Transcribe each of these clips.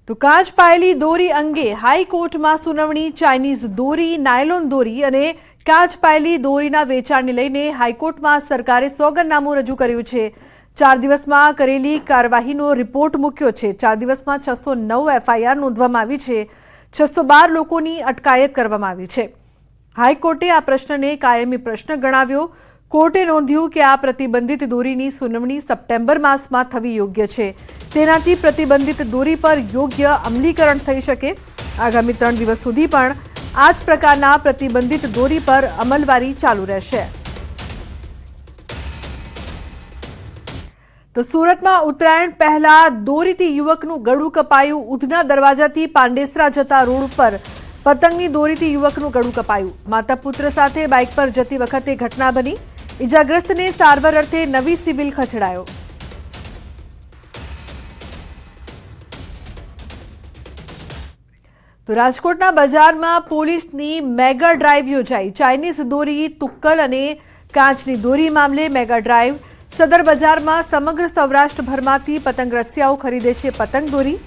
તો કાચ પાયેલી દોરી અંગે હાઈકોર્ટમાં સુનાવણી। ચાઇનીઝ દોરી, નાયલોન દોરી અને કાચ પાયેલી દોરીના વેચાણને લઈને હાઈકોર્ટમાં સરકારે સોગંદનામું રજૂ કર્યું છે। 4 દિવસમાં કરેલી કાર્યવાહીનો રિપોર્ટ મૂક્યો છે। 4 દિવસમાં 609 એફઆઈઆર નોંધવામાં આવી છે। 612 લોકોની અટકાયત કરવામાં આવી છે। હાઈકોર્ટે આ પ્રશ્નને કાયમી પ્રશ્ન ગણાવ્યો। કોર્ટે નોંધ્યું કે આ પ્રતિબંધિત દોરીની સુનાવણી સપ્ટેમ્બર માસમાં થવી યોગ્ય છે। તેનાથી પ્રતિબંધિત દોરી પર યોગ્ય અમલીકરણ થઈ શકે। આગામી 3 દિવસ સુધી પણ આ જ પ્રકારના પ્રતિબંધિત દોરી પર અમલવારી ચાલુ રહેશે। તો સુરતમાં ઉત્તરાયણ પહેલા દોરીથી યુવકનું ગળું કપાયું। ઉધના દરવાજાથી પાંડેસરા જતા રોડ પર પતંગની દોરીથી યુવકનું ગળું કપાયું। માતા પુત્ર સાથે બાઇક પર જતી વખતે ઘટના બની। ઇજાગ્રસ્તને સારવાર અર્થે નવી સિવિલ ખસેડાયો। તો રાજકોટના બજારમાં પોલીસની મેગા ડ્રાઈવ યોજાઈ। ચાઇનીઝ દોરી, તુક્કલ અને કાચની દોરી મામલે મેગા ડ્રાઈવ। સદર બજારમાં સમગ્ર સૌરાષ્ટ્રભરમાંથી પતંગ રસિયાઓ ખરીદે છે પતંગ દોરી।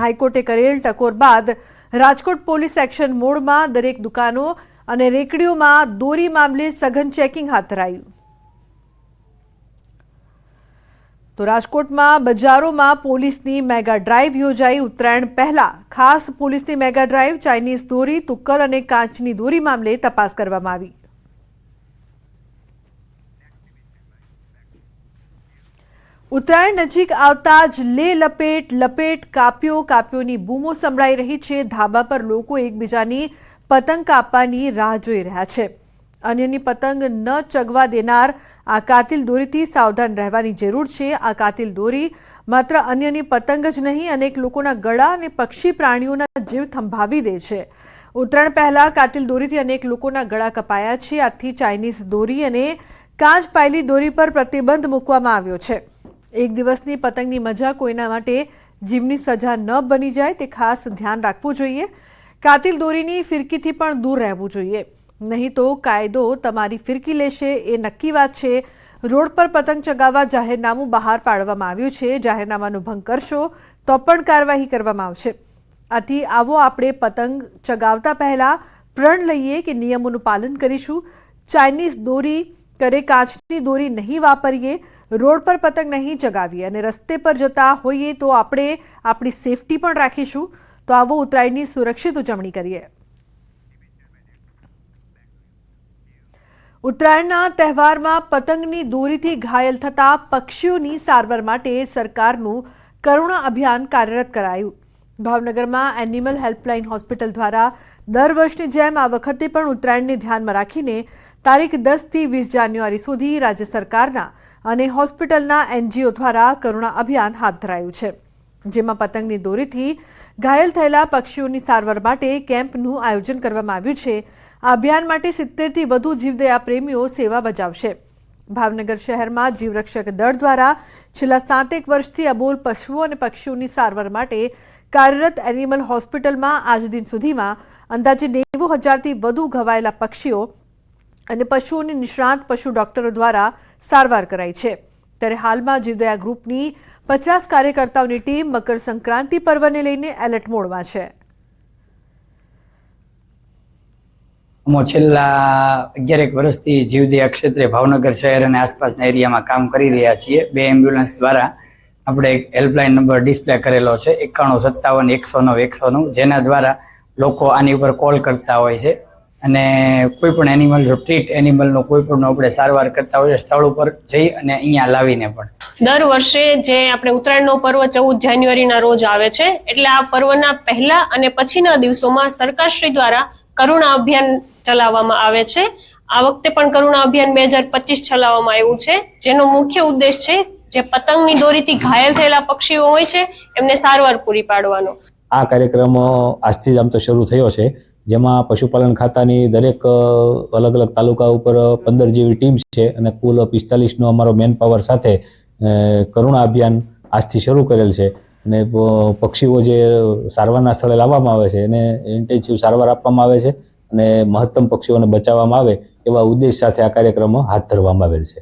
હાઈકોર્ટે કરેલ ટકોર બાદ રાજકોટ પોલીસ એક્શન મોડમાં દરેક દુકાનો અને રેકડીઓમાં દોરી મામલે સઘન ચેકિંગ હાથ ધરાયું। તો રાજકોટમાં બજારોમાં પોલીસની મેગા ડ્રાઈવ યોજાઈ। ઉત્તરાયણ પહેલા ખાસ પોલીસની મેગા ડ્રાઈવ। ચાઇનીઝ દોરી, તુક્કલ અને કાચની દોરી મામલે તપાસ કરવામાં આવી। ઉત્તરાયણ નજીક આવતા જ લે લપેટ, લપેટ, કાપ્યો, કાપ્યોની બૂમો સંભળાઈ રહી છે। ધાબા પર લોકો એકબીજાની પતંગ કાપવાની રાહ જોઈ રહ્યા છે। અન્યની પતંગ ન ચગવા દેનાર આ કાતિલ દોરીથી સાવધાન રહેવાની જરૂર છે। આ કાતિલ દોરી માત્ર અન્યની પતંગ જ નહીં, અનેક લોકોના ગળા અને પક્ષી પ્રાણીઓના જીવ થંભાવી દે છે। ઉત્તરાયણ પહેલા કાતિલ દોરીથી અનેક લોકોના ગળા કપાયા છે। આથી ચાઇનીઝ દોરી અને કાચ પાયેલી દોરી પર પ્રતિબંધ મૂકવામાં આવ્યો છે। એક દિવસની પતંગની મજા કોઈના માટે જીવની સજા ન બની જાય તે ખાસ ધ્યાન રાખવું જોઈએ। કાતિલ દોરીની ફિરકીથી પણ દૂર રહેવું જોઈએ, નહીં તો કાયદો તમારી ફિરકી લેશે એ નક્કી વાત છે। રોડ પર પતંગ ચગાવવા જાહેરનામું બહાર પાડવામાં આવ્યું છે। જાહેરનામાનો ભંગ કરશો તો પણ કાર્યવાહી કરવામાં આવશે। આથી આવો આપણે પતંગ ચગાવતા પહેલા પ્રણ લઈએ કે નિયમોનું પાલન કરીશું। ચાઇનીઝ દોરી કરે કાચની દોરી નહીં વાપરીએ, રોડ પર પતંગ નહીં ચગાવીએ અને રસ્તે પર જતા હોઈએ તો આપણે આપણી સેફટી પણ રાખીશું। તો આવો ઉત્તરાયણની સુરક્ષિત ઉજવણી કરીએ। ઉત્તરાયણના તહેવારમાં પતંગની દોરીથી ઘાયલ થતા પક્ષીઓની સારવાર માટે સરકારનું કરુણા અભિયાન કાર્યરત કરાયું। ભાવનગરમાં એનિમલ હેલ્પલાઇન હોસ્પિટલ દ્વારા દર વર્ષની જેમ આ વખતે પણ ઉત્તરાયણને ધ્યાનમાં રાખીને તારીખ 10 થી 20 જાન્યુઆરી સુધી રાજ્ય સરકારના અને હોસ્પિટલના એનજીઓ દ્વારા કરુણા અભિયાન હાથ ધરાયું છે, જેમાં પતંગની દોરીથી ઘાયલ થયેલા પક્ષીઓની સારવાર માટે કેમ્પનું આયોજન કરવામાં આવ્યું છે। આ અભિયાન માટે 70 થી વધુ જીવદયા પ્રેમીઓ સેવા બજાવશે। ભાવનગર શહેરમાં જીવરક્ષક દળ દ્વારા છેલ્લા 7 વર્ષથી અબોલ પશુઓ અને પક્ષીઓની સારવાર માટે કાર્યરત એનિમલ હોસ્પિટલમાં આજ દિન સુધીમાં અંદાજે 90,000થી વધુ ઘવાયેલા પક્ષીઓ અને પશુઓની નિષ્ણાત પશુ ડોક્ટરો દ્વારા સારવાર કરાઈ છે। ત્યારે હાલમાં જીવદયા ગ્રુપની 50 કાર્યકર્તાઓની ટીમ મકર સંક્રાંતિ પર્વને લઈને એલર્ટ મોડમાં છે। અમે છેલ્લા 11 વર્ષથી જીવદયા ક્ષેત્રે ભાવનગર શહેર અને આસપાસના એરિયામાં કામ કરી રહ્યા છીએ। 2 એમ્બ્યુલન્સ દ્વારા આપણે એક હેલ્પલાઇન નંબર ડિસ્પ્લે કરેલો છે 9157 109 109, જેના દ્વારા લોકો આની ઉપર કોલ કરતા હોય છે અને કોઈ પણ એનિમલ ટ્રીટ એનિમલનો કોઈ પણ આપણે સારવાર કરતા હોય સ્થળ ઉપર જઈ અને અહીંયા લાવીને પણ દર વર્ષે જે આપણે ઉત્તરાયણનો પર્વ 14 જાન્યુઆરીના રોજ આવે છે, એટલે આ પર્વના પહેલા અને પછીના દિવસોમાં સરકારશ્રી દ્વારા કરુણા અભિયાન ચલાવવામાં આવે છે। આ વખતે પણ કરુણા અભિયાન 2025 ચલાવવામાં આવ્યું છે, જેનો મુખ્ય ઉદ્દેશ છે જે પતંગની દોરીથી ઘાયલ થયેલા પક્ષીઓ હોય છે એમને સારવાર પૂરી પાડવાનો। આ કાર્યક્રમ આજથી જ આમ તો શરૂ થયો છે, જેમાં પશુપાલન ખાતાની દરેક અલગ અલગ તાલુકા ઉપર 15 જેવી ટીમ છે અને કુલ 45નો અમારો મેન પાવર સાથે કરુણા અભિયાન આજથી શરૂ કરેલ છે। અને પક્ષીઓ જે સારવારના સ્થળે લાવવામાં આવે છે એને ઇન્ટેન્સિવ સારવાર આપવામાં આવે છે અને મહત્તમ પક્ષીઓને બચાવવામાં આવે એવા ઉદ્દેશ સાથે આ કાર્યક્રમ હાથ ધરવામાં આવેલ છે।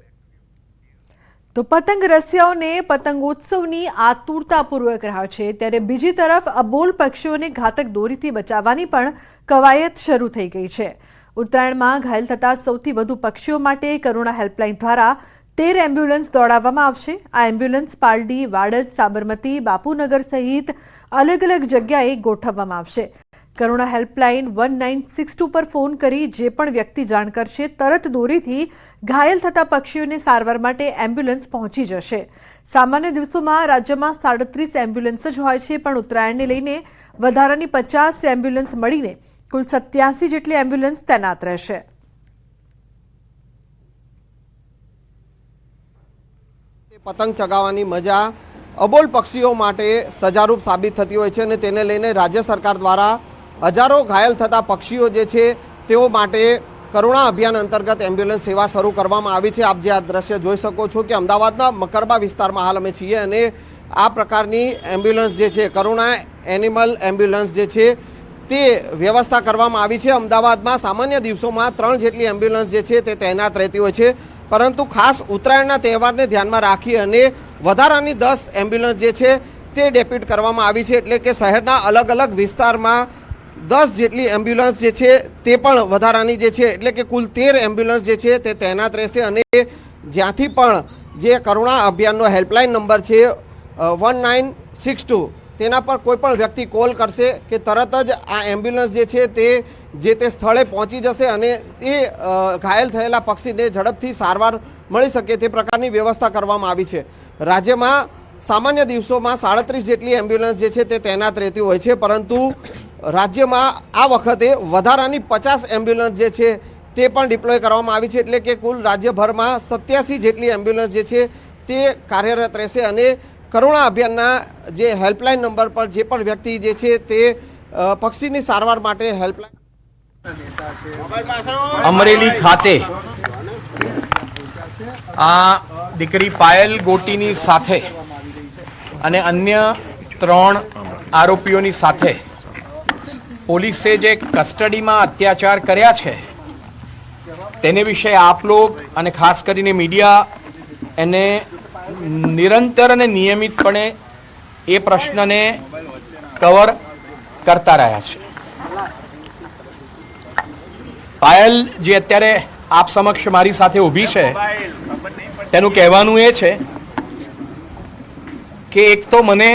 તો પતંગ રસિયાઓને પતંગોત્સવની આતુરતાપૂર્વક રાહ છે, ત્યારે બીજી તરફ અબોલ પક્ષીઓને ઘાતક દોરીથી બચાવવાની પણ કવાયત શરૂ થઈ ગઈ છે. ઉત્તરાયણમાં ઘાયલ થતા સૌથી વધુ પક્ષીઓ માટે કરુણા હેલ્પલાઇન દ્વારા 13 એમ્બ્યુલન્સ દોડાવવામાં આવશે. આ એમ્બ્યુલન્સ પાલડી, વાડજ, સાબરમતી, બાપુનગર સહિત અલગ અલગ જગ્યાએ ગોઠવવામાં આવશે. કરુણા હેલ્પલાઇન 1962 પર ફોન કરી જે પણ વ્યક્તિ જાણ કરશે તરત દોરીથી ઘાયલ થતા પક્ષીઓને સારવાર માટે એમ્બ્યુલન્સ પહોંચી જશે. સામાન્ય દિવસોમાં રાજ્યમાં 37 એમ્બ્યુલન્સ જ હોય છે, પણ ઉત્તરાયણને લઈને વધારાની 50 એમ્બ્યુલન્સ મળીને કુલ 87 જેટલી એમ્બ્યુલન્સ તૈનાત રહેશે. પતંગ ચગાવવાની મજા અબોલ પક્ષીઓ માટે સજારૂપ સાબિત થતી હોય છે અને તેને લઈને રાજ્ય સરકાર દ્વારા હજારો ઘાયલ થતા પક્ષીઓ જે છે તેઓ માટે કરુણા અભિયાન અંતર્ગત એમ્બ્યુલન્સ સેવા શરૂ કરવામાં આવી છે. આપ જે આ દ્રશ્ય જોઈ શકો છો કે અમદાવાદના મકરબા વિસ્તારમાં હાલ અમે છીએ અને આ પ્રકારની એમ્બ્યુલન્સ જે છે કરુણા એનિમલ એમ્બ્યુલન્સ જે છે તે વ્યવસ્થા કરવામાં આવી છે. અમદાવાદમાં સામાન્ય દિવસોમાં 3 જેટલી એમ્બ્યુલન્સ જે છે તે તૈનાત રહેતી હોય છે, પરંતુ ખાસ ઉત્તરાયણના તહેવારને ધ્યાનમાં રાખી અને વધારાની 10 એમ્બ્યુલન્સ જે છે તે ડેપ્યુટ કરવામાં આવી છે. એટલે કે શહેરના અલગ અલગ વિસ્તારમાં 10 જેટલી એમ્બ્યુલન્સ જે છે તે પણ વધારાની જે છે એટલે કે કુલ 13 એમ્બ્યુલન્સ જે છે તે તૈનાત રહેશે. અને જ્યાંથી પણ જે કરુણા અભિયાનનો હેલ્પલાઇન નંબર છે 1962 તેના પર કોઈ પણ વ્યક્તિ કોલ કરશે કે તરત જ આ એમ્બ્યુલન્સ જે છે તે સ્થળે પહોંચી જશે અને એ ઘાયલ થયેલા પક્ષીને ઝડપથી સારવાર મળી શકે તે પ્રકારની વ્યવસ્થા કરવામાં આવી છે. રાજ્યમાં સામાન્ય દિવસોમાં 37 જેટલી એમ્બ્યુલન્સ જે છે તે તૈનાત રહેતી હોય છે, પરંતુ રાજ્યમાં આ વખતે વધારાની 50 એમ્બ્યુલન્સ જે છે તે પણ ડિપ્લોય કરવામાં આવી છે. એટલે કે કુલ રાજ્યભરમાં 87 જેટલી એમ્બ્યુલન્સ જે છે તે કાર્યરત રહેશે અને કરુણા અભિયાનના જે હેલ્પલાઇન નંબર પર જે પણ વ્યક્તિ જે છે તે પક્ષીની સારવાર માટે હેલ્પલાઇન અમરેલી ખાતે આ દીકરી પાયલ ગોટીની સાથે અને અન્ય 3 આરોપીઓની સાથે પોલીસે જે કસ્ટડીમાં અત્યાચાર કર્યા છે તેને વિશે આપ લોગ અને ખાસ કરીને મીડિયા એને નિરંતર અને નિયમિતપણે એ પ્રશ્નને કવર કરતા રહ્યા છે. પાયલ જે અત્યારે આપ સમક્ષ મારી સાથે ઊભી છે તેનું કહેવાનું એ છે કે એક તો મને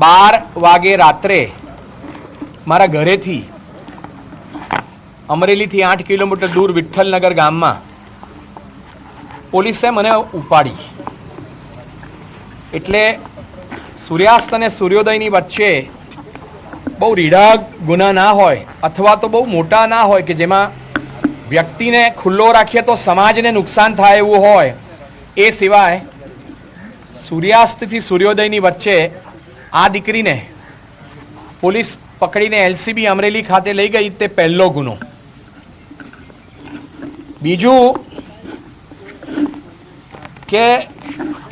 12 વાગે રાત્રે મારા ઘરેથી અમરેલીથી 8 કિલોમીટર દૂર વિઠ્ઠલનગર ગામમાં પોલીસે મને ઉપાડી. એટલે સૂર્યાસ્ત અને સૂર્યોદયની વચ્ચે બહુ રીઢા ગુના ના હોય અથવા તો બહુ મોટા ના હોય કે જેમાં વ્યક્તિને ખુલ્લો રાખીએ તો સમાજને નુકસાન થાય એવું હોય, એ સિવાય સૂર્યાસ્તથી સૂર્યોદયની વચ્ચે આ દીકરીને પોલીસ પકડીને એલસીબી અમરેલી ખાતે લઈ ગઈ તે પહેલો ગુનો. બીજું કે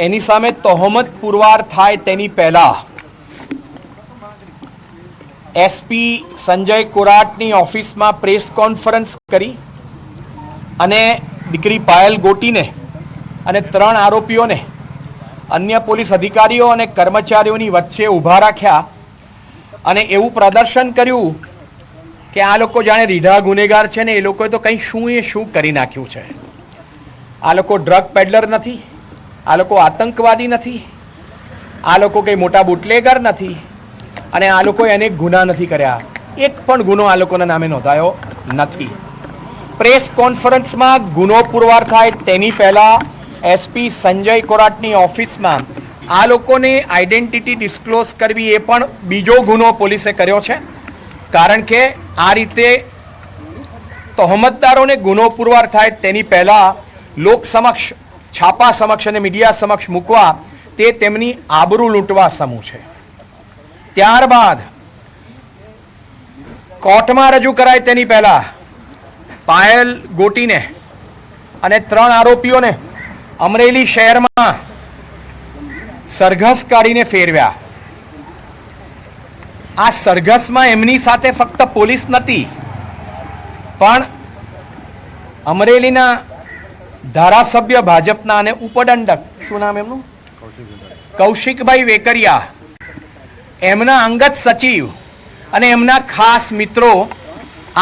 એની સામે તહોમત પુરવાર થાય તેની પહેલા એસપી સંજય કોરાટની ઓફિસમાં પ્રેસ કોન્ફરન્સ કરી અને દીકરી પાયલ ગોટીને અને 3 આરોપીઓને અન્ય પોલીસ અધિકારીઓ અને કર્મચારીઓની વચ્ચે ઊભા રાખ્યા અને એવું પ્રદર્શન કર્યું કે આ લોકો જાણે રીઢા ગુનેગાર છે ને એ લોકોએ તો કંઈ શું કરી નાખ્યું છે. આ લોકો ડ્રગ પેડલર નથી, આ લોકો આતંકવાદી નથી, આ લોકો કંઈ મોટા બુટલેગર નથી અને આ લોકોએ અનેક ગુના નથી કર્યા. એક પણ ગુનો આ લોકોના નામે નોંધાયો નથી. પ્રેસ કોન્ફરન્સમાં ગુનો પુરવાર થાય તેની પહેલા એસપી સંજય કોરાટની ઓફિસમાં આ લોકોને આઈડેન્ટિટી ડિસ્ક્લોઝ કરવી એ પણ બીજો ગુનો પોલીસે કર્યો છે. કારણ કે આ રીતે તહોમતદારોને ગુનો પુરવાર થાય તેની પહેલા લોક સમક્ષ, છાપા સમક્ષ અને મીડિયા સમક્ષ મૂકવા તે તેમની આબરૂ લૂંટવા સમૂહ છે. ત્યારબાદ કોર્ટમાં રજૂ કરાય તેની પહેલા પાયલ ગોટીને અને 3 આરોપીઓને અમરેલી શહેરમાં સરઘસ કાઢીને ફેરવ્યા. આ સરઘસમાં એમની સાથે ફક્ત પોલીસ નથી પણ અમરેલીના ધારાસભ્ય ભાજપના અને ઉપદંડક, શું નામ એમનું, કૌશિકભાઈ વેકરિયા, એમના અંગત સચિવ અને એમના ખાસ મિત્રો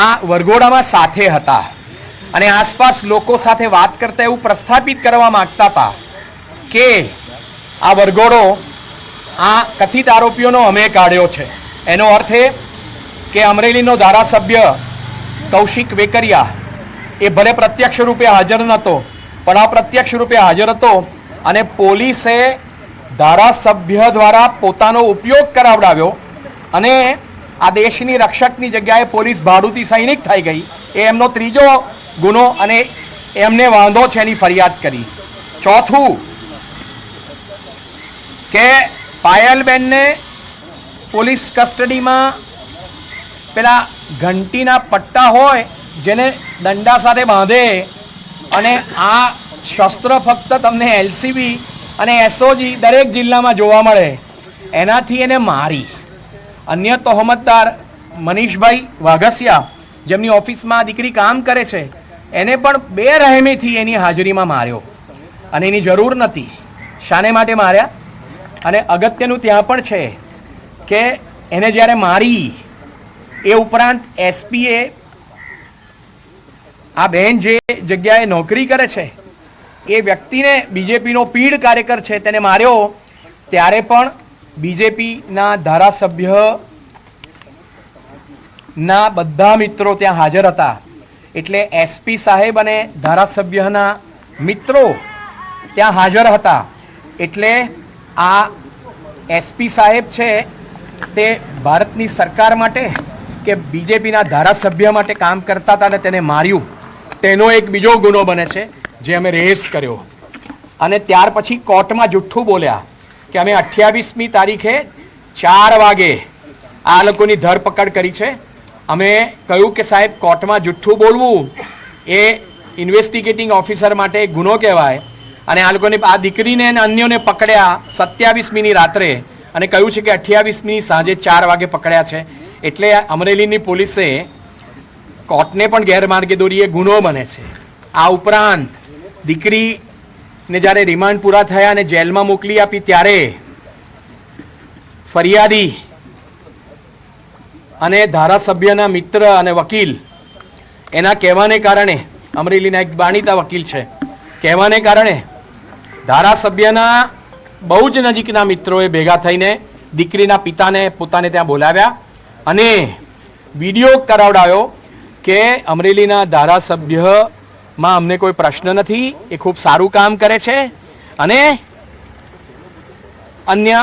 આ વરઘોડામાં સાથે હતા અને આસપાસ લોકો સાથે વાત કરતા એવું પ્રસ્થાપિત કરવા માંગતા હતા કે આ વરઘોડો આ કથિત આરોપીઓનો અમે કાઢ્યો છે. એનો અર્થ એ કે અમરેલીનો ધારાસભ્ય કૌશિક વેકરિયા એ ભલે પ્રત્યક્ષ રૂપે હાજર નહોતો પણ અપ્રત્યક્ષ રૂપે હાજર હતો અને પોલીસે ધારાસભ્ય દ્વારા પોતાનો ઉપયોગ કરાવડાવ્યો અને આ દેશની રક્ષકની જગ્યાએ પોલીસ ભાડુતી સૈનિક થઈ ગઈ. એ એમનો ત્રીજો ગુનો અને એમને વાંધો છે એની ફરિયાદ કરી. ચોથું કે પાયલબેનને પોલીસ કસ્ટડીમાં પેલા ઘંટીના પટ્ટા હોય જેને દંડા સાથે બાંધે અને આ શસ્ત્ર ફક્ત તમને એલસીબી અને એસઓજી દરેક જિલ્લામાં જોવા મળે, એનાથી એને મારી. અન્ય તહોમતદાર મનીષભાઈ વાઘસિયા જેમની ઓફિસમાં દીકરી કામ કરે છે એને પણ બેરહેમીથી એની હાજરીમાં માર્યો અને એની જરૂર નથી. શાને માટે માર્યા? અને અગત્યનું ત્યાં પણ છે કે એને જ્યારે મારી એ ઉપરાંત એસપીએ આ બહેન જે જગ્યાએ નોકરી કરે છે એ વ્યક્તિને બીજેપીનો પીઢ કાર્યકર છે તેને માર્યો ત્યારે પણ બીજેપીના ધારાસભ્યના બધા મિત્રો ત્યાં હાજર હતા. એટલે એસપી સાહેબ અને ધારાસભ્યના મિત્રો ત્યાં હાજર હતા. એટલે આ એસપી સાહેબ છે તે ભારતની સરકાર માટે કે બીજેપીના ધારાસભ્ય માટે કામ કરતા હતા અને તેને માર્યું, તેનો એક બીજો ગુનો બને છે જે અમે રેસ કર્યો. અને ત્યાર પછી કોર્ટમાં જુઠ્ઠું બોલ્યા કે અમે 28મી તારીખે 4 વાગે આ લોકોની ધરપકડ કરી છે. અમે કહ્યું કે સાહેબ કોર્ટમાં જુઠ્ઠું બોલવું એ ઇન્વેસ્ટિગેટિંગ ઓફિસર માટે ગુનો કહેવાય અને આ લોકોને આ દીકરીને અને અન્યોને પકડ્યા 27મીની રાત્રે અને કહ્યું છે કે 28મી સાંજે 4 વાગે પકડ્યા છે. એટલે અમરેલીની પોલીસે કોર્ટને પણ ગેરમાર્ગે દોરી એ ગુનો બને છે. આ ઉપરાંત દીકરીને જ્યારે રિમાન્ડ પૂરા થયા અને જેલમાં મોકલી આપી ત્યારે ફરિયાદી અને ધારાસભ્યના મિત્ર અને વકીલ એના કહેવાને કારણે, અમરેલીના એક જાણીતા વકીલ છે, કહેવાને કારણે ધારાસભ્યના બહુ જ નજીકના મિત્રોએ ભેગા થઈને દીકરીના પિતાને પોતાને ત્યાં બોલાવ્યા અને વિડીયો કરાવડાવ્યો કે અમરેલીના ધારાસભ્યમાં અમને કોઈ પ્રશ્ન નથી, એ ખૂબ સારું કામ કરે છે અને અન્ય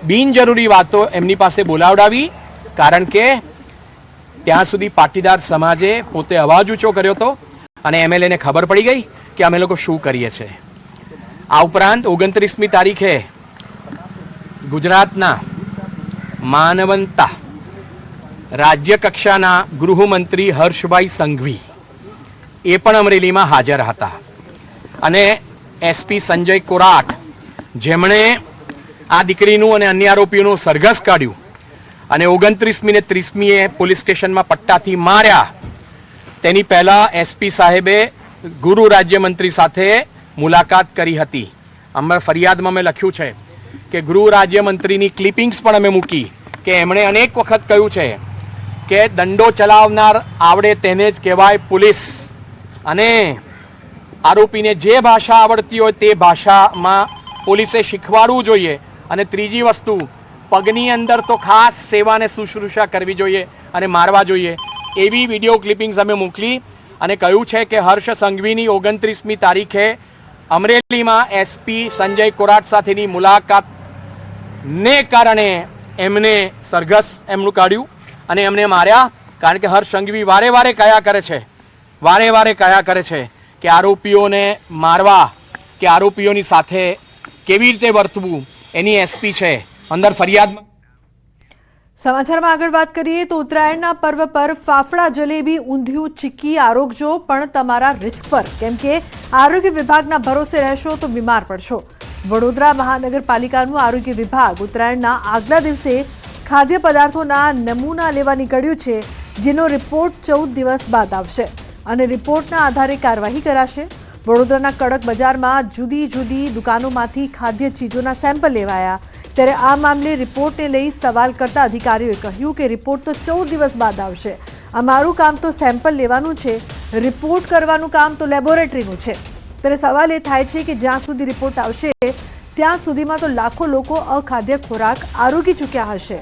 બિનજરૂરી વાતો એમની પાસે બોલાવડાવી. કારણ કે ત્યાં સુધી પાટીદાર સમાજે પોતે અવાજ ઊંચો કર્યો હતો અને એમએલએને ખબર પડી ગઈ કે અમે લોકો શું કરીએ છીએ. આ ઉપરાંત 29મી તારીખે ગુજરાતના માનવંતા રાજ્ય કક્ષાના ગૃહમંત્રી હર્ષભાઈ સંઘવી એ પણ અમરેલીમાં હાજર હતા અને એસપી સંજય કોરાટ જેમણે આ દીકરીનું અને અન્ય આરોપીઓનું સરઘસ કાઢ્યું અને 29મી ને 30મીએ પોલીસ સ્ટેશનમાં પટ્ટાથી માર્યા. તેની પહેલા એસપી સાહેબે ગૃહ રાજ્યમંત્રી સાથે મુલાકાત કરી હતી. અમારા ફરિયાદમાં મેં લખ્યું છે કે ગૃહ રાજ્યમંત્રીની ક્લિપિંગ્સ પણ અમે મૂકી કે એમણે અનેક વખત કહ્યું છે કે દંડો ચલાવનાર આવડે તેને જ કહેવાય પોલીસ અને આરોપીને જે ભાષા આવડતી હોય તે ભાષામાં પોલીસે શીખવાડવું જોઈએ. અને ત્રીજી વસ્તુ, પગની અંદર તો ખાસ સેવા અને શુશ્રૂષા કરવી જોઈએ અને મારવા જોઈએ. એવી વિડીયો ક્લિપિંગ્સ અમે મોકલી અને કહ્યું છે કે હર્ષ સંઘવીની 29મી તારીખે અમરેલીમાં એસપી સંજય કોરાટ સાથેની મુલાકાતને કારણે એમને સરઘસ એમનું કાઢ્યું અને એમને માર્યા. કારણ કે હર્ષ સંઘવી વારે વારે કહ્યા કરે છે કે આરોપીઓને મારવા કે આરોપીઓની સાથે કેવી રીતે વર્તવું એની એસપી છે અંદર ફરિયાદમાં. સમાચારમાં આગળ વાત કરીએ તો ઉત્તરાયણના પર્વ પર ફાફડા, જલેબી, ઊંધિયું, ચીક્કી આરોગજો પણ તમારા રિસ્ક પર, કેમ કે આરોગ્ય વિભાગના ભરોસે રહેશો તો બીમાર પડશો. વડોદરા મહાનગરપાલિકાનું આરોગ્ય વિભાગ ઉત્તરાયણના આગલા દિવસે ખાદ્ય પદાર્થોના નમૂના લેવા નીકળ્યું છે, જેનો રિપોર્ટ 14 દિવસ બાદ આવશે અને રિપોર્ટના આધારે કાર્યવાહી કરાશે. વડોદરાના કડક બજારમાં જુદી જુદી દુકાનોમાંથી ખાદ્ય ચીજોના સેમ્પલ લેવાયા. ત્યારે આ મામલે રિપોર્ટને લઈ સવાલ કરતા અધિકારીઓએ કહ્યું કે રિપોર્ટ તો 14 દિવસ બાદ આવશે. અમારું કામ તો સેમ્પલ લેવાનું છે, રિપોર્ટ કરવાનું કામ તો લેબોરેટરીનું છે. ત્યારે સવાલ એ થાય છે કે જ્યાં સુધી રિપોર્ટ આવશે ત્યાં સુધીમાં તો લાખો લોકો અખાદ્ય ખોરાક આરોગી ચૂક્યા હશે.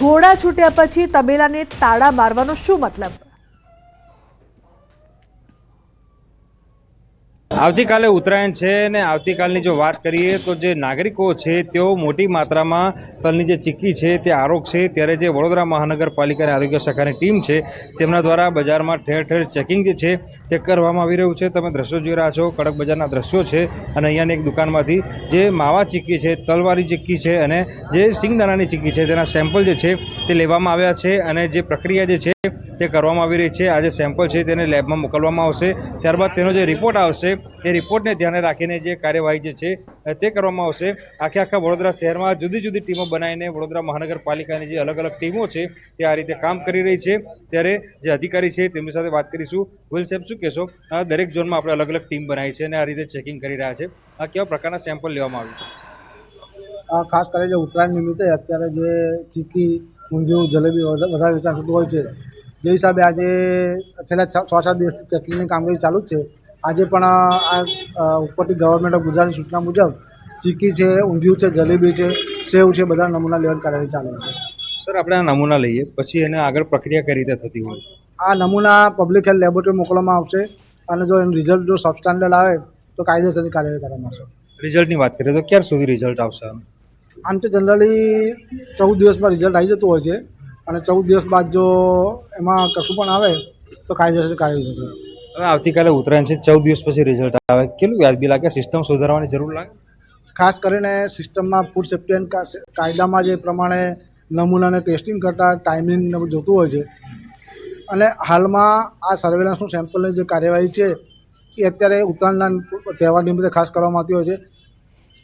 ઘોડા છૂટ્યા પછી તબેલાને તાળા મારવાનો શું મતલબ? આવતીકાલે ઉત્તરાયણ છે અને આવતીકાલની જો વાત કરીએ તો જે નાગરિકો છે તેઓ મોટી માત્રામાં તલની જે ચીક્કી છે તે આરોગશે. ત્યારે જે વડોદરા મહાનગરપાલિકાની આરોગ્ય શાખાની ટીમ છે તેમના દ્વારા બજારમાં ઠેર ઠેર ચેકિંગ જે છે તે કરવામાં આવી રહ્યું છે. તમે દ્રશ્યો જોઈ રહ્યા છો, કડક બજારના દ્રશ્યો છે અને અહીંયાની એક દુકાનમાંથી જે માવા ચીક્કી છે, તલવાળી ચીક્કી છે અને જે સિંગદાણાની ચીક્કી છે તેના સેમ્પલ જે છે તે લેવામાં આવ્યા છે અને જે પ્રક્રિયા જે છે તે કરવામાં આવી રહી છે. આ જે સેમ્પલ છે તેને લેબમાં મોકલવામાં આવશે. ત્યારબાદ તેનો જે રિપોર્ટ આવશે એ રિપોર્ટને ધ્યાને રાખીને જે કાર્યવાહી જે છે તે કરવામાં આવશે. આખા વડોદરા શહેરમાં જુદી જુદી ટીમો બનાવીને વડોદરા મહાનગરપાલિકાની જે અલગ અલગ ટીમો છે તે આ રીતે કામ કરી રહી છે. ત્યારે જે અધિકારી છે તેમની સાથે વાત કરીશું. ગોયલ સાહેબ, શું કહેશો? દરેક ઝોનમાં આપણે અલગ અલગ ટીમ બનાવી છે અને આ રીતે ચેકિંગ કરી રહ્યા છે. આ કેવા પ્રકારના સેમ્પલ લેવામાં આવ્યું? ખાસ કરીને ઉત્તરાયણ નિમિત્તે અત્યારે જે ચીક્કી, ઊંધિયું, જલેબી વધારે વેચાણ થતું હોય છે, જે હિસાબે આજે છેલ્લા 6-7 દિવસથી ચેકિંગની કામગીરી ચાલુ જ છે. આજે પણ આ ઉપરથી ગવર્મેન્ટ ઓફ ગુજરાતની સૂચના મુજબ ચીક્કી છે, ઊંધિયું છે, જલેબી છે, સેવ છે, બધા નમૂના લેવાની કાર્યવાહી ચાલુ છે. સર, આપણે આ નમૂના લઈએ પછી એને આગળ પ્રક્રિયા કઈ રીતે થતી હોય? આ નમૂના પબ્લિક હેલ્થ લેબોરેટરી મોકલવામાં આવશે અને જો એનું રિઝલ્ટ જો સબસ્ટાન્ડર્ડ આવે તો કાયદેસરની કાર્યવાહી કરવામાં આવશે. રિઝલ્ટની વાત કરીએ તો ક્યાર સુધી રિઝલ્ટ આવશે? આમ તો જનરલી 14 દિવસમાં રિઝલ્ટ આવી જતું હોય છે અને 14 દિવસ બાદ જો એમાં કશું પણ આવે તો કાયદેસરની કાર્યવાહી થશે. હવે આવતીકાલે ઉત્તરાયણ છે, 14 દિવસ પછી રિઝલ્ટ આવે, કેટલું વ્યાજબી લાગે? સિસ્ટમ સુધારવાની જરૂર લાગે? ખાસ કરીને સિસ્ટમમાં ફૂડ સેફ્ટી એન્ડ કાયદામાં જે પ્રમાણે નમૂનાને ટેસ્ટિંગ કરતાં ટાઈમિંગ ને બધું જોતું હોય છે અને હાલમાં આ સર્વેલન્સનું સેમ્પલની જે કાર્યવાહી છે એ અત્યારે ઉત્તરાયણના તહેવાર નિમિત્તે ખાસ કરવામાં આવતી હોય છે.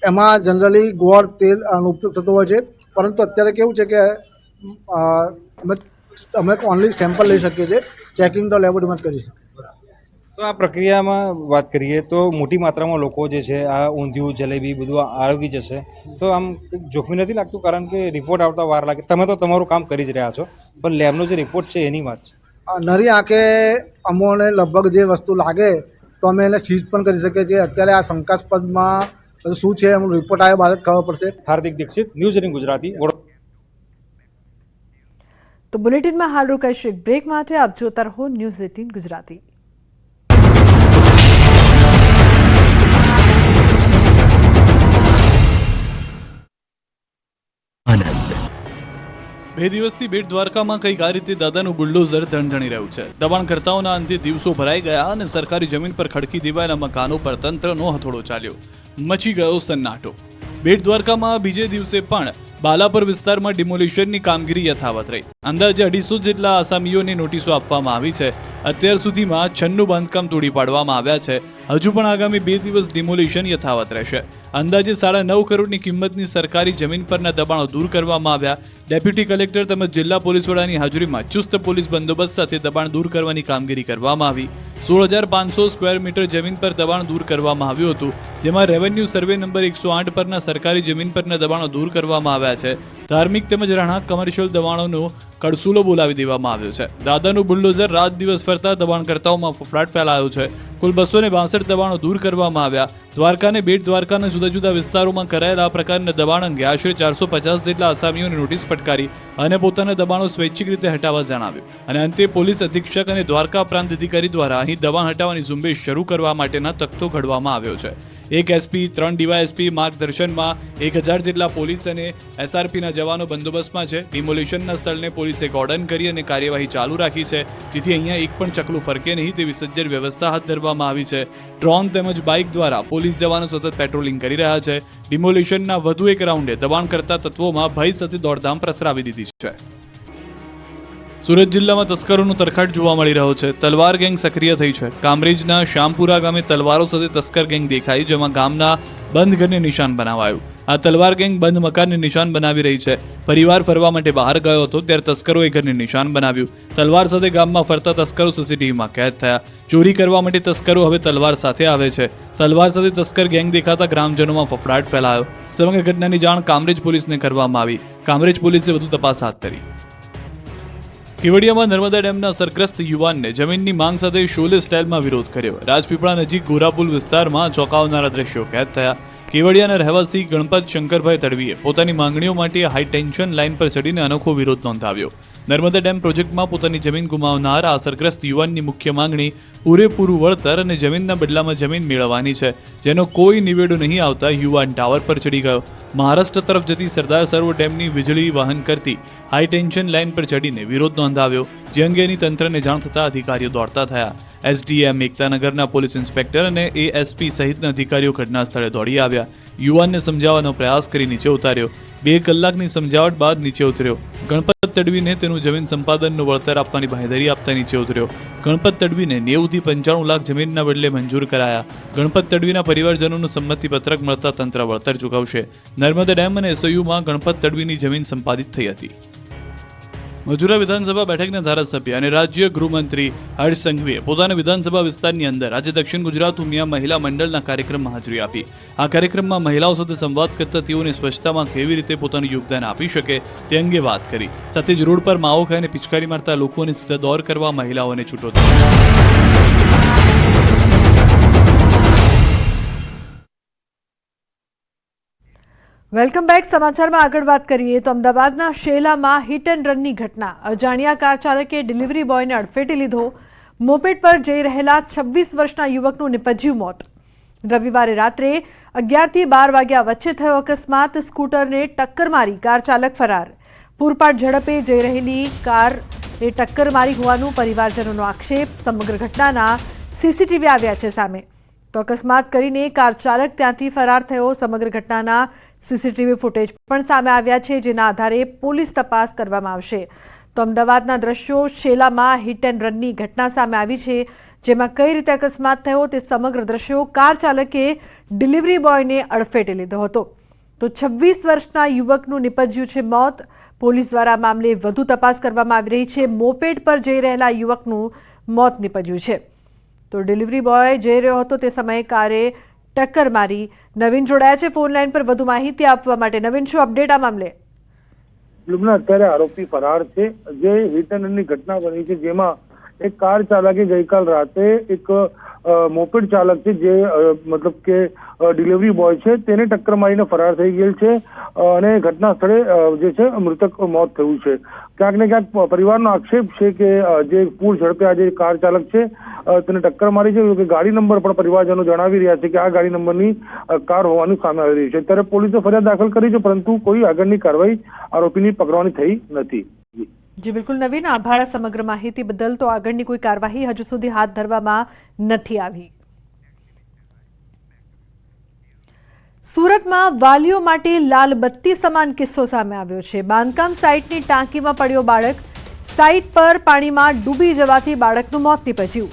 એમાં જનરલી ગોળ, તેલનો ઉપયોગ થતો હોય છે, પરંતુ અત્યારે કેવું છે કે અમે ઓનલી સેમ્પલ લઈ શકીએ છીએ, ચેકિંગ તો લેબોરેટરીમાં જ કરી શકીએ. તો આ પ્રક્રિયામાં વાત કરીએ તો મોટી માત્રામાં લોકો જે છે આ ઊંધિયું, જલેબી બધું આરોગી જશે, તો આમ જોખમી નથી લાગતું? કારણ કે રિપોર્ટ આવતા વાર લાગે. તમે તો તમારું કામ કરી જ રહ્યા છો, પણ લેબનો જે રિપોર્ટ છે એની વાત છે. નરી આંખે અમોને લગભગ જે વસ્તુ લાગે તો અમે એને સીઝ પણ કરી શકીએ છીએ. અત્યારે આ શંકાસ્પદમાં શું છે એનો રિપોર્ટ આવ્યા બાદ ખબર પડશે. હાર્દિક દીક્ષિત, ન્યૂઝ 18 ગુજરાતી. તો બુલેટિનમાં હાલ રોકાઈશું એક બ્રેક માટે. આપ જોતા રહો ન્યૂઝ 18 ગુજરાતી. બે દિવસથી બેટ દ્વારકામાં કંઈક આ રીતે દાદાનું બુલડોઝર ધણધણી રહ્યું છે. દબાણકર્તાઓના અંતે દિવસો ભરાઈ ગયા અને સરકારી જમીન પર ખડકી દેવાયેલા મકાનો પર તંત્રનો હથોડો ચાલ્યો. મચી ગયો સન્નાટો. બેટ દ્વારકામાં બીજે દિવસે પણ બાલાપર વિસ્તારમાં ડિમોલિશનની કામગીરી યથાવત રહી. અંદાજે 250 જેટલા આસામીઓને નોટિસો આપવામાં આવી છે. અત્યાર સુધીમાં 96 બાંધકામ તોડી પાડવામાં આવ્યા છે. હજુ પણ આગામી 2 દિવસ ડિમોલિશન યથાવત રહેશે. અંદાજે 9.5 કરોડની કિંમતની સરકારી જમીન પરના દબાણો દૂર કરવામાં આવ્યા. ડેપ્યુટી કલેક્ટર તેમજ જિલ્લા પોલીસ વડાની હાજરીમાં ચુસ્ત પોલીસ બંદોબસ્ત સાથે દબાણ દૂર કરવાની કામગીરી કરવામાં આવી. 16,500 સ્ક્વેર મીટર જમીન પર દબાણ દૂર કરવામાં આવ્યું હતું, જેમાં રેવન્યુ સર્વે નંબર 108 પરના સરકારી જમીન પરના દબાણો દૂર કરવામાં આવ્યા છે. ધાર્મિક તેમજ રહેણાંક કમર્શિયલ દબાણોનો કડસુલો બોલાવી દેવામાં આવ્યો છે. દાદાનું બુલડોઝર રાત દિવસ ફરતા દબાણકર્તાઓમાં ફફડાટ ફેલાયો છે. કુલ 262 દબાણો દૂર કરવામાં આવ્યા. દ્વારકા અને બેટ દ્વારકાના જુદા જુદા વિસ્તારોમાં કરાયેલા આ પ્રકારના દબાણ અંગે આશરે 450 જેટલા આસામીઓને નોટિસ ફટકારી અને પોતાના દબાણો સ્વૈચ્છિક રીતે હટાવવા જણાવ્યું. અને અંતે પોલીસ અધિક્ષક અને દ્વારકા પ્રાંત અધિકારી દ્વારા અહીં દબાણ હટાવવાની ઝુંબેશ શરૂ કરવા માટેના તખ્તો ઘડવામાં આવ્યો છે. 1 એસપી, 3 ડીવાયએસપી માર્ગદર્શનમાં 1000 જેટલા પોલીસ અને એસઆરપીના જવાનો બંદોબસ્તમાં છે. ડિમોલિશનના સ્થળને પોલીસે કોર્ડન કરી અને કાર્યવાહી ચાલુ રાખી છે, જેથી અહીંયા એક પણ ચકલું ફરકે નહીં તેવી સજ્જડ વ્યવસ્થા હાથ ધરવામાં આવી છે. ડ્રોન તેમજ બાઇક દ્વારા પોલીસ જવાનો સતત પેટ્રોલિંગ કરી રહ્યા છે. ડિમોલિશનના વધુ એક રાઉન્ડે દબાણ કરતા તત્વોમાં ભય સાથે દોડધામ પ્રસરાવી દીધી છે. સુરત જિલ્લામાં તસ્કરોનો તરખાટ જોવા મળી રહ્યો છે. તલવાર ગેંગ સક્રિય થઈ છે. કામરેજના શ્યામપુરા ગામે તલવારો સાથે તસ્કર ગેંગ દેખાઈ, જેમાં ગામના બંધ ઘરને નિશાન બનાવાયું. આ તલવાર ગેંગ બંધ મકાનને નિશાન બનાવી રહી છે. પરિવાર ફરવા માટે બહાર ગયો હતો ત્યારે તસ્કરોએ ઘરને નિશાન બનાવ્યું. તલવાર સાથે ગામમાં ફરતા તસ્કરો સીસીટીવીમાં કેદ થયા. ચોરી કરવા માટે તસ્કરો હવે તલવાર સાથે આવે છે. તલવાર સાથે તસ્કર ગેંગ દેખાતા ગ્રામજનોમાં ફફડાટ ફેલાયો. સમગ્ર ઘટનાની જાણ કામરેજ પોલીસને કરવામાં આવી. કામરેજ પોલીસે વધુ તપાસ હાથ ધરી. કેવડિયામાં નર્મદા ડેમના સરગ્રસ્ત યુવાનને જમીનની માંગ સાથે શોલે સ્ટાઇલમાં વિરોધ કર્યો. રાજપીપળા નજીક ગોરાપુલ વિસ્તારમાં ચોંકાવનારા દ્રશ્યો કેદ થયા. કેવડિયાના રહેવાસી ગણપત શંકરભાઈ તડવીએ પોતાની માંગણીઓ માટે હાઈ ટેન્શન લાઇન પર ચડીને અનોખો વિરોધ નોંધાવ્યો. નર્મદા ડેમ પ્રોજેક્ટમાં પોતાની જમીન ગુમાવનાર આ અસરગ્રસ્ત યુવાનની મુખ્ય માંગણી પૂરેપૂરું વળતર અને જમીનના બદલામાં જમીન મેળવવાની છે, જેનો કોઈ નિવેડો નહીં આવતા યુવાન ટાવર પર ચડી ગયો. મહારાષ્ટ્ર તરફ જતી સરદાર સરોવર ડેમની વીજળી વહન કરતી હાઈ ટેન્શન લાઇન પર ચડીને વિરોધ નોંધાવ્યો, જે અંગેની તંત્રને જાણ થતાં અધિકારીઓ દોડતા થયા. એસડીએમ, એકતાનગરના પોલીસ ઇન્સ્પેક્ટર અને એએસપી સહિતના અધિકારીઓ ઘટના સ્થળે દોડી આવ્યા. યુવાનને સમજાવવાનો પ્રયાસ કરી નીચે ઉતાર્યો. 2 કલાકની સમજાવટ બાદ નીચે ઉતર્યો. ગણપત તડવીને તેનું જમીન સંપાદનનું વળતર આપવાની બાંહેધરી આપતા નીચે ઉતર્યો. ગણપત તડવીને 90 થી 95 લાખ જમીનના બદલે મંજૂર કરાયા. ગણપત તડવીના પરિવારજનોનું સંમતિપત્રક મળતા તંત્ર વળતર ચૂકવશે. નર્મદા ડેમ અને એસયુમાં ગણપત તડવીની જમીન સંપાદિત થઈ હતી. મજુરા વિધાનસભા બેઠકના ધારાસભ્ય અને રાજ્ય ગૃહમંત્રી હર્ષ સંઘવીએ પોતાના વિધાનસભા વિસ્તારની અંદર આજે દક્ષિણ ગુજરાત ઉમિયા મહિલા મંડળના કાર્યક્રમમાં હાજરી આપી. આ કાર્યક્રમમાં મહિલાઓ સાથે સંવાદ કરતા તેઓને સ્વચ્છતામાં કેવી રીતે પોતાનું યોગદાન આપી શકે તે અંગે વાત કરી. સાથે જ રોડ પર માવો ખાઈને પિચકારી મારતા લોકોને સીધા દોર કરવા મહિલાઓને છૂટો થયો. Welcome back. સમાચારમાં આગળ વાત કરીએ તો અમદાવાદના શેલામાં હિટ એન્ડ રનની ઘટના. અજાણ્યા કાર ચાલકે ડિલિવરી બોયને અડફેટે લીધો. મોપેડ પર જઈ રહેલા 26 વર્ષના યુવકનું નિપજ્યું મોત. રવિવારે રાત્રે 11 થી 12 વાગ્યા વચ્ચે થયો અકસ્માત. સ્કૂટરને ટક્કર મારી કાર ચાલક ફરાર. પૂરપાટ ઝડપે જઈ રહેલી કાર એ ટક્કર મારી હોવાનું પરિવારજનોનો આક્ષેપ. સમગ્ર ઘટનાના સીસીટીવી આવ્યા છે સામે. તો અકસ્માત કરીને કાર ચાલક ત્યાંથી ફરાર થયો. સમગ્ર ઘટનાના સીસીટીવી ફૂટેજ પણ સામે આવ્યા છે, જેના આધારે પોલીસ તપાસ કરવામાં આવશે. તો અમદાવાદના દ્રશ્યો શેલામાં હિટ એન્ડ રનની ઘટના સામે આવી છે, જેમાં કઈ રીતે અકસ્માત થયો તે સમગ્ર દ્રશ્યો. કાર ચાલકે ડિલિવરી બોયને અડફેટે લીધો હતો. તો 26 વર્ષના યુવકનું નિપજ્યું છે મોત. પોલીસ દ્વારા મામલે વધુ તપાસ કરવામાં આવી રહી છે. મોપેડ પર જઈ રહેલા યુવકનું મોત નિપજ્યું છે. તો ડિલિવરી બોય જઈ રહ્યો હતો તે સમયે કારે ટક્કર મારી. નવીન જોડાયા છે ફોન લાઈન પર વધુ માહિતી આપવા માટે. નવીન, શું અપડેટ આ મામલે? લુબના, અત્યારે આરોપી ફરાર છે. જે હિટ એન્ડ રનની ઘટના બની છે, જેમાં એક કાર ચાલકે ગઈકાલ રાતે એક મોપેડ ચાલક છે, જે મતલબ કે ડિલિવરી બોય છે, તેને ટક્કર મારીને ફરાર થઈ ગયેલ છે અને ઘટના સ્થળે જે છે મૃતક મોત થયું છે. ક્યાંક ને ક્યાંક પરિવારનો આક્ષેપ છે કે જે પૂર ઝડપે આજે કાર ચાલક છે તેને ટક્કર મારી છે, કે ગાડી નંબર પણ પરિવારજનો જણાવી રહ્યા છે કે આ ગાડી નંબરની કાર હોવાનું સામે આવી રહ્યું છે. ત્યારે પોલીસે ફરિયાદ દાખલ કરી છે, પરંતુ કોઈ આગળની કાર્યવાહી આરોપીની પકડવાની થઈ નથી. જી બિલકુલ નવીન, આભાર સમગ્ર માહિતી બદલ. તો આગળની કોઈ કાર્યવાહી હજુ સુધી હાથ ધરવામાં નથી આવી. સુરતમાં વાલીઓ માટે લાલ બત્તી સમાન કિસ્સો સામે આવ્યો છે. બાંધકામ સાઇટની ટાંકીમાં પડ્યો બાળક. સાઇટ પર પાણીમાં ડૂબી જવાથી બાળકનું મોત નીપજ્યું.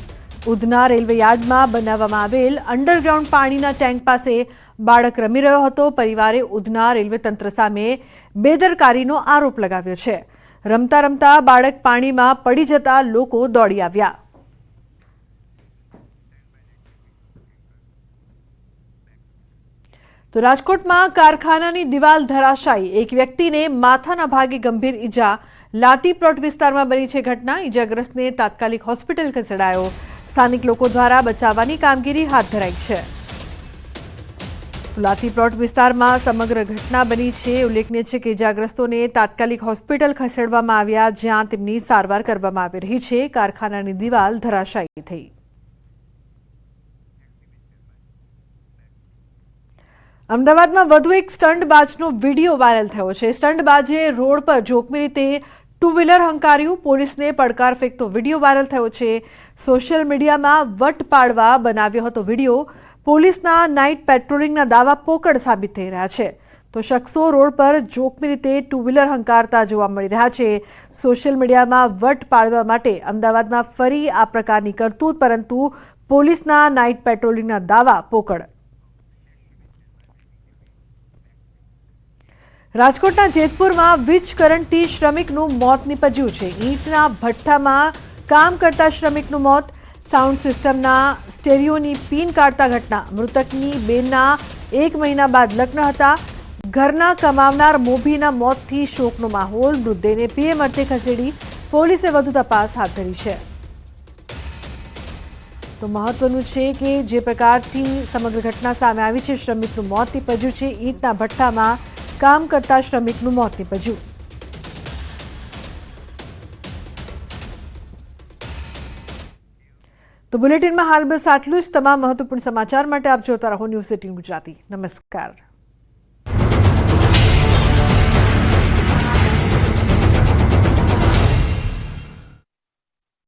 ઉધના રેલવે યાર્ડમાં બનાવવામાં આવેલ અંડરગ્રાઉન્ડ પાણીના ટેન્ક પાસે બાળક રમી રહ્યો હતો. પરિવારે ઉધના રેલવે તંત્ર સામે બેદરકારીનો આરોપ લગાવ્યો છે. રમતા રમતા બાળક પાણીમાં પડી જતા લોકો દોડી આવ્યા. તો રાજકોટમાં કારખાનાની દિવાલ ધરાશાયી. એક વ્યક્તિને માથાના ભાગે ગંભીર ઈજા. લાતી પ્લોટ વિસ્તારમાં બની છે ઘટના. ઈજાગ્રસ્તને તાત્કાલિક હોસ્પિટલ ખસેડાયો. સ્થાનિક લોકો દ્વારા બચાવવાની કામગીરી હાથ ધરાઈ છે. લાતી પ્લોટ વિસ્તારમાં સમગ્ર ઘટના બની છે. ઉલ્લેખનીય છે કે ઈજાગ્રસ્તોને તાત્કાલિક હોસ્પિટલ ખસેડવામાં આવ્યા, જ્યાં તેમની સારવાર કરવામાં આવી રહી છે. કારખાનાની દિવાલ ધરાશાયી થઈ. અમદાવાદમાં વધુ એક સ્ટંટબાજનો વિડીયો વાયરલ થયો છે. સ્ટંટબાજે રોડ પર જોખમી રીતે 2 વ્હીલર હંકાર્યું. પોલીસને પડકાર ફેંકતો વિડીયો વાયરલ થયો છે. સોશિયલ મીડિયામાં વટ પાડવા બનાવ્યો હતો વિડીયો. પોલીસના નાઇટ પેટ્રોલિંગના દાવા પોકળ સાબિત થઈ રહ્યા છે. તો શખ્સો રોડ પર જોખમી રીતે ટુ વ્હીલર હંકારતા જોવા મળી રહ્યા છે। સોશિયલ મીડિયામાં વટ પાડવા માટે અમદાવાદમાં ફરી આ પ્રકારની કરતૂત, પરંતુ પોલીસના નાઇટ પેટ્રોલિંગના દાવા પોકળ। રાજકોટના જેતપુરમાં વીજ કરંટથી શ્રમિકનું મોત નીપજ્યું છે। ઈંટના ભઠ્ઠામાં કામ કરતા શ્રમિકનું મોત। સાઉન્ડ સિસ્ટમના સ્ટેરિયોની પિન કાઢતા ઘટના। મૃતકની બેનના 1 મહિના બાદ લગ્ન હતા। ઘરના કમાવનાર મોભીના મોતથી શોકનો માહોલ। મૃતદેહને પીએમ અર્થે ખસેડી પોલીસે વધુ તપાસ હાથ ધરી છે। તો મહત્વનું છે કે જે પ્રકારથી સમગ્ર ઘટના સામે આવી છે, શ્રમિકનું મોત નીપજ્યું છે। ઈંટના ભઠ્ઠામાં કામ કરતા શ્રમિકનું મોત નીપજ્યું। તો બુલેટિનમાં હાલ બસ આટલું જ। તમામ મહત્વપૂર્ણ સમાચાર માટે આપ જોતા રહો ન્યૂઝ 18 ગુજરાતી। નમસ્કાર।